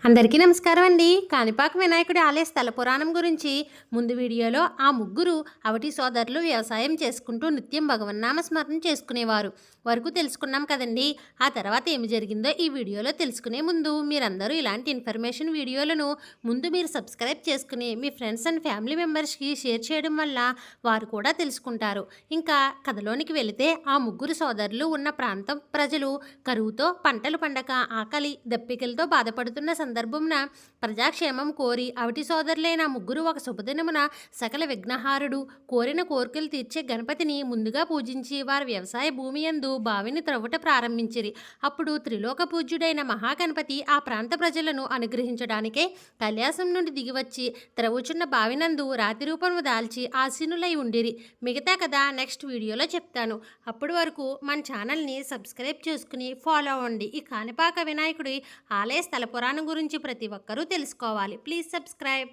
అందరికీ నమస్కారం అండి. కాణిపాక వినాయకుడి ఆలయ స్థల పురాణం గురించి ముందు వీడియోలో ఆ ముగ్గురు అవటి సోదరులు వ్యవసాయం చేసుకుంటూ నిత్యం భగవన్నామ స్మరణ చేసుకునేవారు వరకు తెలుసుకున్నాం కదండి. ఆ తర్వాత ఏమి జరిగిందో ఈ వీడియోలో తెలుసుకునే ముందు మీరందరూ ఇలాంటి ఇన్ఫర్మేషన్ వీడియోలను ముందు మీరు సబ్స్క్రైబ్ చేసుకుని మీ ఫ్రెండ్స్ అండ్ ఫ్యామిలీ మెంబర్స్కి షేర్ చేయడం వల్ల వారు కూడా తెలుసుకుంటారు. ఇంకా కథలోనికి వెళితే ఆ ముగ్గురు సోదరులు ఉన్న ప్రాంతం ప్రజలు కరువుతో పంటలు పండక ఆకలి దప్పికలతో బాధపడుతున్న సందర్భమున ప్రజాక్షేమం కోరి అవటి సోదరులైన ముగ్గురు ఒక శుభదినమున సకల విఘ్నహారుడు కోరిన కోరికలు తీర్చే గణపతిని ముందుగా పూజించి వారి వ్యవసాయ భూమి యందు బావిని త్రవ్వట ప్రారంభించిరి. అప్పుడు త్రిలోక పూజ్యుడైన మహాగణపతి ఆ ప్రాంత ప్రజలను అనుగ్రహించడానికే కైలాసం నుండి దిగివచ్చి త్రవ్వుచున్న బావినందు రాతి రూపము దాల్చి ఆసీనులై ఉండిరి. మిగతా కథ నెక్స్ట్ వీడియోలో చెప్తాను. అప్పటి వరకు మన ఛానల్ని సబ్స్క్రైబ్ చేసుకుని ఫాలో అవ్వండి. ఈ కాణిపాక వినాయకుడి ఆలయ స్థల పురాణం గురించి ప్రతి ఒక్కరూ తెలుసుకోవాలి. Please subscribe.